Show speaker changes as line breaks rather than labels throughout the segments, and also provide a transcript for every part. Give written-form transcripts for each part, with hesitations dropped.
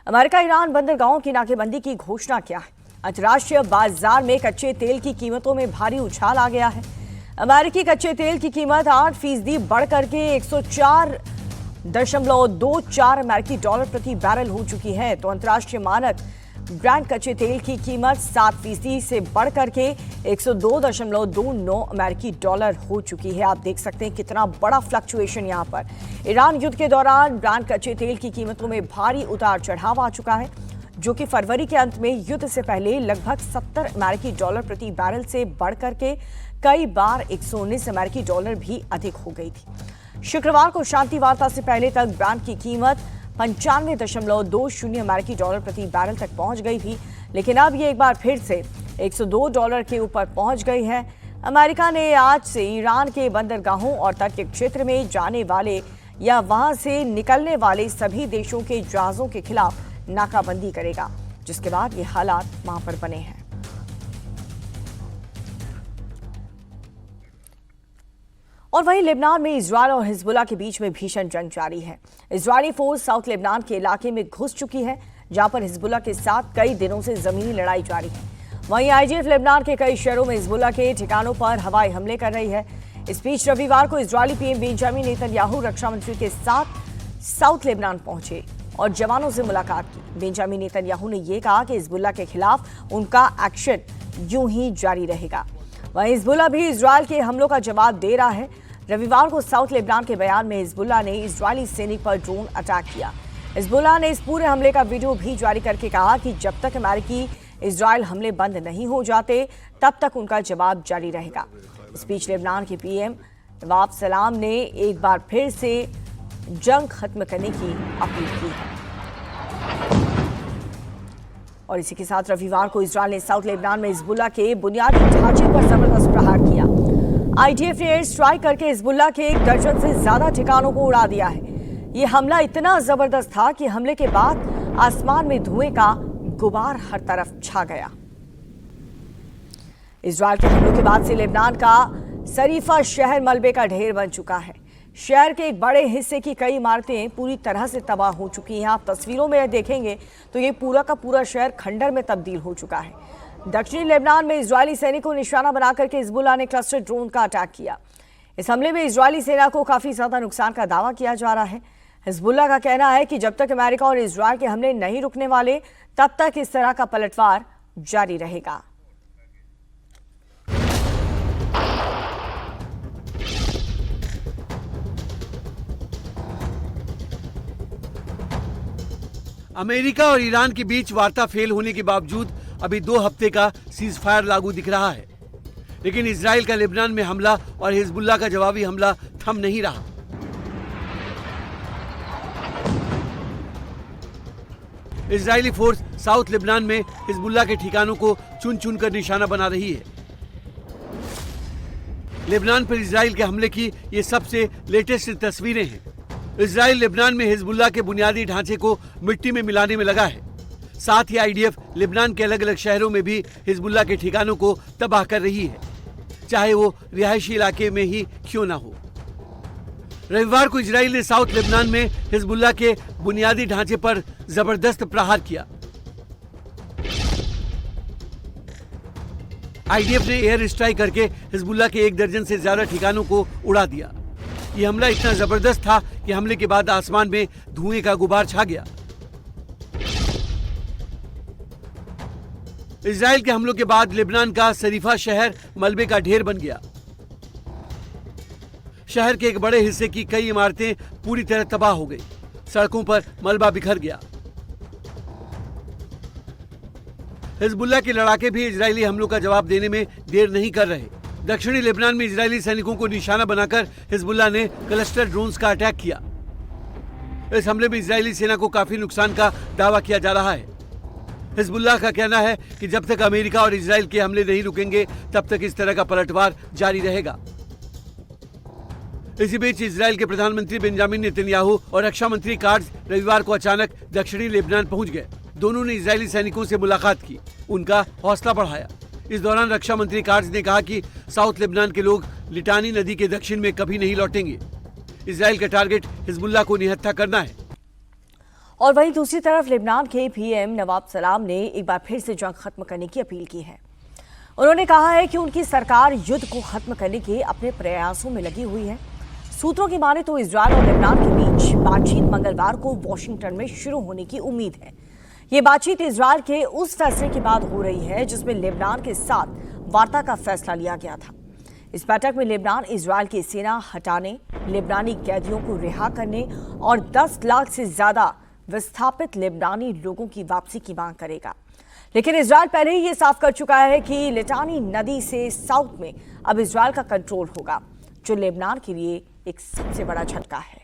America Iran बंदरगाहों की नाकेबंदी की घोषणा किया है। अंतर्राष्ट्रीय बाजार में कच्चे तेल की कीमतों में भारी उछाल आ गया है। अमेरिकी कच्चे तेल की कीमत 8% बढ़ करके 104.24 अमेरिकी डॉलर प्रति बैरल हो चुकी है। तो अंतर्राष्ट्रीय मानक ब्रांड कच्चे तेल की कीमत 7% से बढ़ करके 102.29 अमेरिकी डॉलर हो चुकी है। आप देख सकते हैं कितना बड़ा फ्लक्चुएशन यहाँ पर। ईरान युद्ध के दौरान ब्रांड कच्चे तेल की कीमतों में भारी उतार चढ़ाव आ चुका है, जो कि फरवरी के अंत में युद्ध से पहले लगभग 70 अमेरिकी डॉलर प्रति बैरल से बढ़ करके कई बार 119 अमेरिकी डॉलर भी अधिक हो गई थी। शुक्रवार को शांति वार्ता से पहले तक ब्रांड की कीमत 95.20 अमेरिकी डॉलर प्रति बैरल तक पहुंच गई थी, लेकिन अब ये एक बार फिर से 102 डॉलर के ऊपर पहुंच गई है। अमेरिका ने आज से ईरान के बंदरगाहों और तटीय क्षेत्र में जाने वाले या वहां से निकलने वाले सभी देशों के जहाजों के खिलाफ नाकाबंदी करेगा, जिसके बाद ये हालात वहां पर बने हैं। और वहीं लेबनान में इजरायल और हिजबुल्लाह के बीच में भीषण जंग जारी है। इजरायली फोर्स साउथ लेबनान के इलाके में घुस चुकी है, जहां पर हिजबुल्लाह के साथ कई दिनों से जमीनी लड़ाई जारी है। वहीं आईडीएफ लेबनान के कई शहरों में हिजबुल्लाह के ठिकानों पर हवाई हमले कर रही है। इस बीच रविवार को इजरायली पीएम बेंजामिन नेतन्याहू रक्षा मंत्री के साथ साउथ लेबनान पहुंचे और जवानों से मुलाकात की। बेंजामिन नेतन्याहू ने यह कहा कि हिजबुल्लाह के खिलाफ उनका एक्शन यूं ही जारी रहेगा। वहीं हिजबुल्लाह भी इजरायल के हमलों का जवाब दे रहा है। रविवार को साउथ लेबनान के बयान में हिजबुल्लाह ने इजरायली सैनिक पर ड्रोन अटैक किया। हिजबुल्लाह ने इस पूरे हमले का वीडियो भी जारी करके कहा कि जब तक अमेरिकी इजरायल हमले बंद नहीं हो जाते, तब तक उनका जवाब जारी रहेगा। इस बीच लेबनान के पीएम नवाब सलाम ने एक बार फिर से जंग खत्म करने की अपील की है। और इसी के साथ रविवार को इजरायल ने साउथ लेबनान में हिजबुल्लाह के बुनियादी ढांचे पर जबरदस्त प्रहार किया। आईडीएफ ने एयर स्ट्राइक करके हिजबुल्लाह के 1 दर्जन से ज्यादा ठिकानों को उड़ा दिया है। ये हमला इतना जबरदस्त था कि हमले के बाद आसमान में धुएं का गुबार हर तरफ छा गया। इजरायल के हमलों के बाद से लेबनान का सरीफा शहर मलबे का ढेर बन चुका है। शहर के एक बड़े हिस्से की कई इमारतें पूरी तरह से तबाह हो चुकी हैं। आप तस्वीरों में देखेंगे तो ये पूरा का पूरा शहर खंडर में तब्दील हो चुका है। दक्षिणी लेबनान में इजरायली सैनिकों को निशाना बनाकर के हिजबुल्लाह ने क्लस्टर ड्रोन का अटैक किया। इस हमले में इजरायली सेना को काफी ज्यादा नुकसान का दावा किया जा रहा है। हिजबुल्लाह का कहना है कि जब तक अमेरिका और इजरायल के हमले नहीं रुकने वाले, तब तक इस तरह का पलटवार जारी रहेगा।
अमेरिका और ईरान के बीच वार्ता फेल होने के बावजूद अभी 2 हफ्ते का सीज फायर लागू दिख रहा है, लेकिन इजराइल का लेबनान में हमला और हिजबुल्लाह का जवाबी हमला थम नहीं रहा। इजरायली फोर्स साउथ लेबनान में हिजबुल्लाह के ठिकानों को चुन चुन कर निशाना बना रही है। लेबनान पर इजराइल के हमले की ये सबसे लेटेस्ट तस्वीरें हैं। इजराइल लेबनान में हिजबुल्लाह के बुनियादी ढांचे को मिट्टी में मिलाने में लगा है। साथ ही आईडीएफ लेबनान के अलग अलग शहरों में भी हिजबुल्लाह के ठिकानों को तबाह कर रही है, चाहे वो रिहायशी इलाके में ही क्यों ना हो। रविवार को इजराइल ने साउथ लेबनान में हिजबुल्लाह के बुनियादी ढांचे पर जबरदस्त प्रहार किया। आईडीएफ ने एयर स्ट्राइक करके हिजबुल्लाह के 1 दर्जन से ज्यादा ठिकानों को उड़ा दिया। यह हमला इतना जबरदस्त था कि हमले के बाद आसमान में धुएं का गुबार छा गया। इजराइल के हमलों के बाद लेबनान का सरीफा शहर मलबे का ढेर बन गया। शहर के एक बड़े हिस्से की कई इमारतें पूरी तरह तबाह हो गई। सड़कों पर मलबा बिखर गया। हिजबुल्लाह के लड़ाके भी इजरायली हमलों का जवाब देने में देर नहीं कर रहे। दक्षिणी लेबनान में इजरायली सैनिकों को निशाना बनाकर हिजबुल्लाह ने क्लस्टर ड्रोन्स का अटैक किया। इस हमले में इजरायली सेना को काफी नुकसान का दावा किया जा रहा है। हिजबुल्लाह का कहना है कि जब तक अमेरिका और इजरायल के हमले नहीं रुकेंगे, तब तक इस तरह का पलटवार जारी रहेगा। इसी बीच इजरायल के प्रधानमंत्री बेंजामिन नेतन्याहू और रक्षा मंत्री कार्ज रविवार को अचानक दक्षिणी लेबनान पहुंच गए। दोनों ने इजरायली सैनिकों से मुलाकात की, उनका हौसला बढ़ाया। इस दौरान रक्षा मंत्री कार्ज ने कहा कि साउथ लेबनान के लोग लिटानी नदी के दक्षिण में कभी नहीं लौटेंगे। इजरायल का टारगेट हिजबुल्लाह को निहत्था करना है।
और वहीं दूसरी तरफ लेबनान के पीएम नवाब सलाम ने एक बार फिर से जंग खत्म करने की अपील की है। उन्होंने कहा है कि उनकी सरकार युद्ध को खत्म करने के अपने प्रयासों में लगी हुई है। सूत्रों की माने तो इजरायल और लेबनान के बीच बातचीत मंगलवार को वॉशिंगटन में शुरू होने की उम्मीद है। ये बातचीत इजरायल के उस फैसले के बाद हो रही है जिसमें लेबनान के साथ वार्ता का फैसला लिया गया था। इस बैठक में लेबनान इजरायल की सेना हटाने, लेबनानी कैदियों को रिहा करने और 10 लाख से ज्यादा विस्थापित लेबनानी लोगों की वापसी की मांग करेगा। लेकिन इजरायल पहले ही ये साफ कर चुका है कि लिटानी नदी से साउथ में अब इजरायल का कंट्रोल होगा, जो लेबनान के लिए एक सबसे बड़ा झटका है।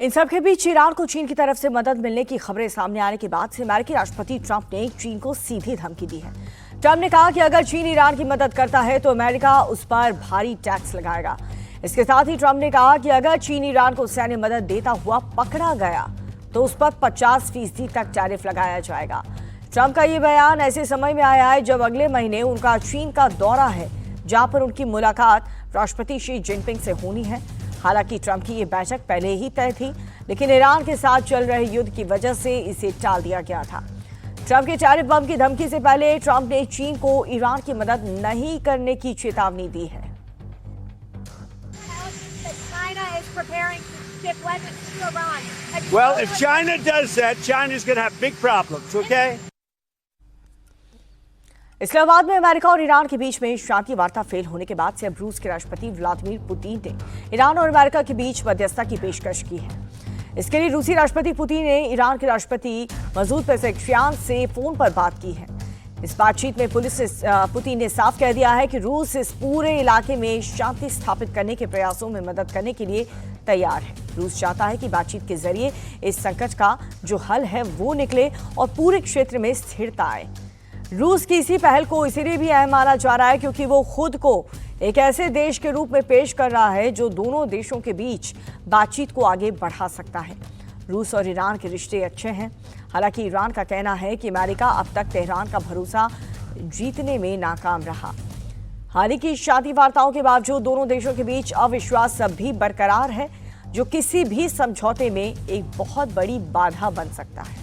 इन सब के बीच ईरान को चीन की तरफ से मदद मिलने की खबरें सामने आने के बाद से अमेरिकी राष्ट्रपति ट्रंप ने चीन को सीधी धमकी दी है। ट्रंप ने कहा कि अगर चीन ईरान की मदद करता है तो अमेरिका उस पर भारी टैक्स लगाएगा। इसके साथ ही ट्रंप ने कहा कि अगर चीन ईरान को सैन्य मदद देता हुआ पकड़ा गया तो उस पर 50% तक टैरिफ लगाया जाएगा। ट्रंप का ये बयान ऐसे समय में आया है जब अगले महीने उनका चीन का दौरा है, जहां पर उनकी मुलाकात राष्ट्रपति शी जिनपिंग से होनी है। हालांकि ट्रंप की ये बैठक पहले ही तय थी, लेकिन ईरान के साथ चल रहे युद्ध की वजह से इसे टाल दिया गया था। ट्रंप के टैरिफ बम की धमकी से पहले ट्रंप ने चीन को ईरान की मदद नहीं करने की चेतावनी दी है।
Well, if China does that, China's going to have big problems, okay?
Islamabad में अमेरिका और ईरान के बीच में शांति वार्ता फेल होने के बाद से अब रूस के राष्ट्रपति व्लादिमीर पुतिन ने ईरान और अमेरिका के बीच मध्यस्थता की पेशकश की है। इसके लिए रूसी राष्ट्रपति पुतिन ने ईरान के राष्ट्रपति मसूद पेज़ेश्कियान से फोन पर बात की है। इस बातचीत में पुतिन ने साफ कह दिया है कि रूस इस पूरे इलाके में शांति स्थापित करने के प्रयासों में मदद करने के लिए तैयार है। रूस चाहता है कि बातचीत के जरिए इस संकट का जो हल है वो निकले और पूरे क्षेत्र में स्थिरता आए। रूस की इसी पहल को इसलिए भी अहम माना जा रहा है क्योंकि वो खुद को एक ऐसे देश के रूप में पेश कर रहा है जो दोनों देशों के बीच बातचीत को आगे बढ़ा सकता है। रूस और ईरान के रिश्ते अच्छे हैं। हालांकि ईरान का कहना है कि अमेरिका अब तक तेहरान का भरोसा जीतने में नाकाम रहा। हाल की शांति वार्ताओं के बावजूद दोनों देशों के बीच अविश्वास अब भी बरकरार है, जो किसी भी समझौते में एक बहुत बड़ी बाधा बन सकता है।